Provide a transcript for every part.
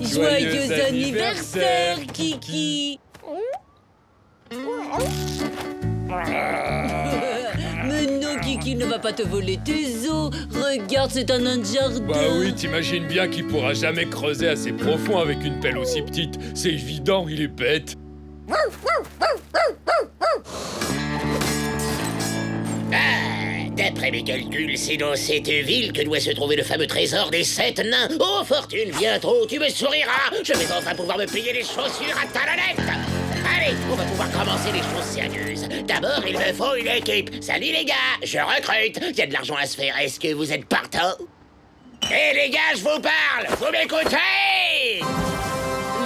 Joyeux anniversaire, Kiki! Mais non, Kiki ne va pas te voler tes os. Regarde, c'est un nain de jardin. Bah oui, t'imagines bien qu'il pourra jamais creuser assez profond avec une pelle aussi petite. C'est évident, il est bête. D'après mes calculs, c'est dans cette ville que doit se trouver le fameux trésor des 7 nains. Oh, fortune, bientôt, tu me souriras. Je vais enfin pouvoir me payer les chaussures à talonnettes. Allez, on va pouvoir commencer les choses sérieuses. D'abord, il me faut une équipe. Salut les gars, je recrute. Il y a de l'argent à se faire, est-ce que vous êtes partants? Eh les gars, je vous parle, vous m'écoutez?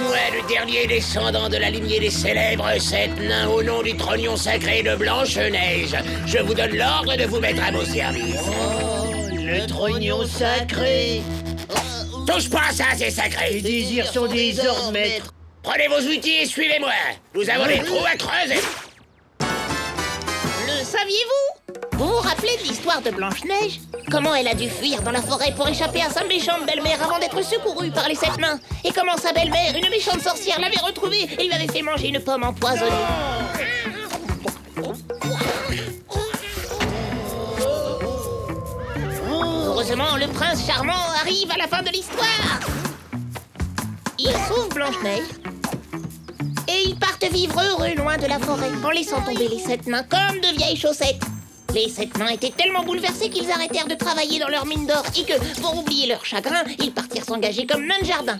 Moi, le dernier descendant de la lignée des célèbres 7 nains au nom du trognon sacré de Blanche-Neige, je vous donne l'ordre de vous mettre à mon service. Oh, le trognon sacré. Touche pas à ça, c'est sacré. Les désirs sont des ordres, maître. Prenez vos outils et suivez-moi. Nous avons des trous à creuser. Le saviez-vous? Vous vous rappelez de l'histoire de Blanche-Neige? Comment elle a dû fuir dans la forêt pour échapper à sa méchante belle-mère avant d'être secourue par les 7 nains? Et comment sa belle-mère, une méchante sorcière, l'avait retrouvée et lui avait fait manger une pomme empoisonnée? Heureusement, le prince charmant arrive à la fin de l'histoire. Il sauve Blanche-Neige. Et ils partent vivre heureux loin de la forêt, en laissant tomber les 7 nains comme de vieilles chaussettes. Les 7 nains étaient tellement bouleversés qu'ils arrêtèrent de travailler dans leur mine d'or et que, pour oublier leur chagrin, ils partirent s'engager comme nains de jardin.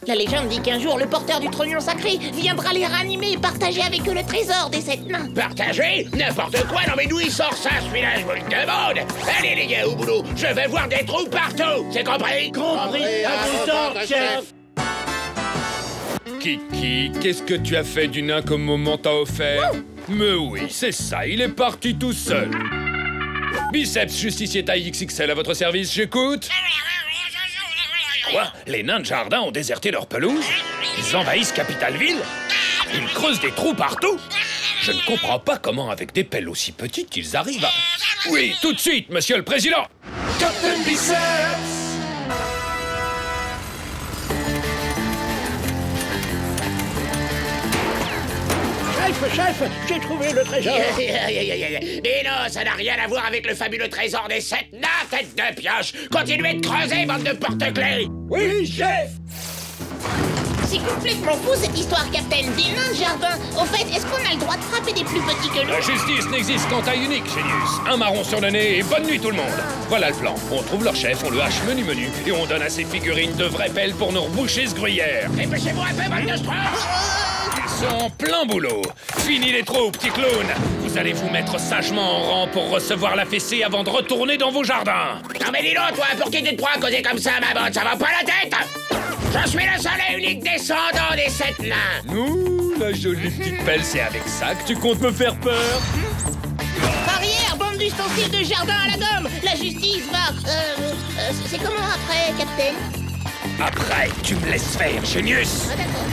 La légende dit qu'un jour, le porteur du trognon sacré viendra les ranimer et partager avec eux le trésor des 7 nains. Partager? N'importe quoi? Non mais d'où il sort ça, celui-là, je vous le demande. Allez les gars, au boulot, je vais voir des trous partout, c'est compris? Compris, à vos ordres, chef. Kiki, qu'est-ce que tu as fait du nain comme moment t'a offert? Mais oui, c'est ça, il est parti tout seul. Biceps, justicier taille XXL à votre service, j'écoute. Quoi? Les nains de jardin ont déserté leur pelouse? Ils envahissent Capitalville? Ils creusent des trous partout? Je ne comprends pas comment, avec des pelles aussi petites, ils arrivent à... Oui, tout de suite, monsieur le président! Captain Biceps! Chef, j'ai trouvé le trésor. Mais non, ça n'a rien à voir avec le fabuleux trésor des 7 nains, tête de pioche. Continuez de creuser, bande de porte-clés. Oui, chef. C'est complètement fou cette histoire, Captain. Des nains de jardin. Au fait, est-ce qu'on a le droit de frapper des plus petits que nous? La justice n'existe qu'en taille unique, Génius. Un marron sur le nez et bonne nuit tout le monde. Voilà le plan. On trouve leur chef, on le hache menu et on donne à ces figurines de vraies pelles pour nous reboucher ce gruyère. Dépêchez-vous un peu, bande de strauss. Ils sont en plein boulot. Fini les trous, petit clown. Vous allez vous mettre sagement en rang pour recevoir la fessée avant de retourner dans vos jardins. Non mais dis donc, toi, pour qui tu te prends à causer comme ça, ma bonne? Ça va pas la tête? Je suis le seul et unique descendant des 7 nains. Nous, la jolie petite pelle, c'est avec ça que tu comptes me faire peur? Barrière, bande d'ustensiles de jardin à la gomme. La justice va... c'est comment après, Captain? Après, tu me laisses faire, Génius. Ah, d'accord.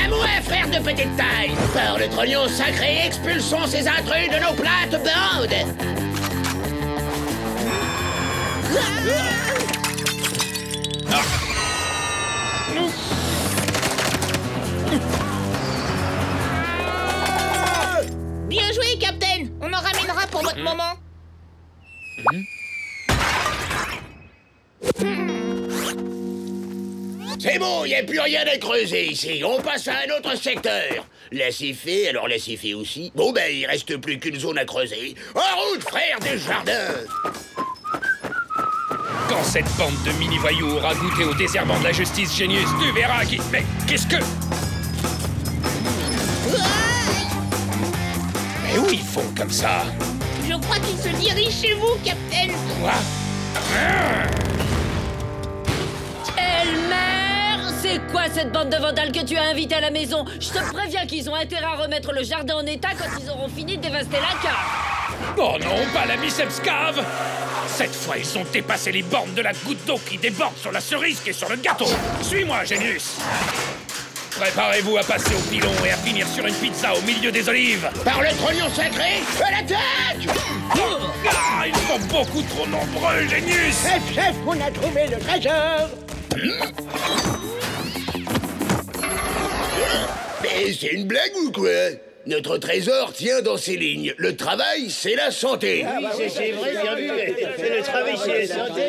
À moi, frère de petite taille. Par le trognon sacré, expulsons ces intrus de nos plates bandes. Bien joué, Captain. On en ramènera pour votre moment. C'est bon, il n'y a plus rien à creuser ici. On passe à un autre secteur. Lacifé, alors lacifé aussi. Bon, ben, il reste plus qu'une zone à creuser. En route, frère des jardins. Quand cette bande de mini-voyous aura goûté au désherbant de la justice, Génius, tu verras qui... Mais qu'est-ce que... Mais où ils font comme ça? Je crois qu'il se dirige chez vous, Captain. Quoi? cette bande de vandales que tu as invitée à la maison. Je te préviens qu'ils ont intérêt à remettre le jardin en état quand ils auront fini de dévaster la cave. Oh non, pas la biceps cave! Cette fois, ils ont dépassé les bornes de la goutte d'eau qui déborde sur la cerise qui est sur le gâteau. Suis-moi, Génius. Préparez-vous à passer au pilon et à finir sur une pizza au milieu des olives. Par le trognon sacré, à l'attaque! Ah, ils sont beaucoup trop nombreux, Génius. Chef, on a trouvé le trésor. Mais c'est une blague ou quoi? Notre trésor tient dans ces lignes. Le travail, c'est la santé. C'est vrai, bien vu. C'est le travail, c'est la santé.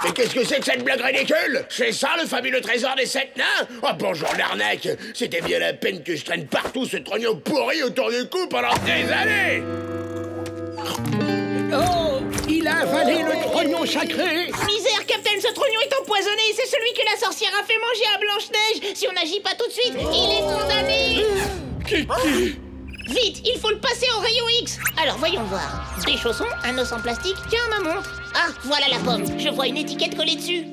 Mais qu'est-ce que c'est que cette blague ridicule? C'est ça le fabuleux trésor des 7 nains? Oh bonjour l'arnaque. C'était bien la peine que je traîne partout ce trognon pourri autour du cou pendant des années. Oh, il a avalé le trognon sacré. Misère, Captain, ce trognon est empoisonné. C'est celui que la sorcière a fait manger à Blanche-Neige. Si on n'agit pas tout de suite, il est condamné. Kiki. Vite, il faut le passer au rayon X. Alors, voyons voir. Des chaussons, un os en plastique, tiens, ma montre. Ah, voilà la pomme. Je vois une étiquette collée dessus.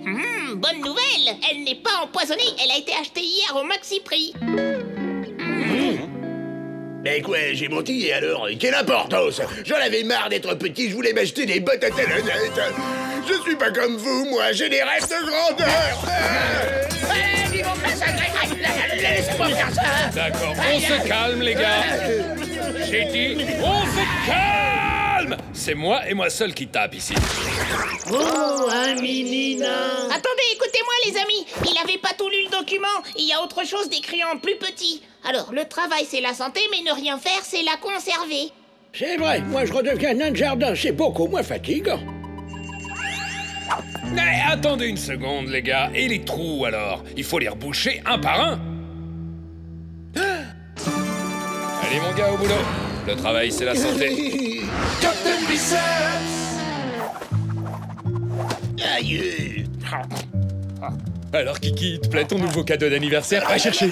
Bonne nouvelle. Elle n'est pas empoisonnée. Elle a été achetée hier au maxi prix. Mais quoi, j'ai menti et alors? Quelle importance! J'en avais marre d'être petit, je voulais m'acheter des bottes à talonnettes. Je suis pas comme vous, moi, j'ai des rêves de grandeur. Allez, dis donc, Laissez-moi faire ça. D'accord, on se calme, les gars. J'ai dit, on se calme. C'est moi et moi seul qui tape ici. Oh, un mini nain. Attendez, écoutez-moi les amis. Il avait pas tout lu le document. Il y a autre chose décrit en plus petit. Alors, le travail c'est la santé, mais ne rien faire c'est la conserver. C'est vrai, moi je redeviens nain de jardin, c'est beaucoup moins fatigant. Mais attendez une seconde, les gars. Et les trous, alors? Il faut les reboucher un par un. Allez, mon gars, au boulot. Le travail, c'est la santé. Captain Biceps. Aïe. Alors, Kiki, te plaît ton nouveau cadeau d'anniversaire? Va chercher.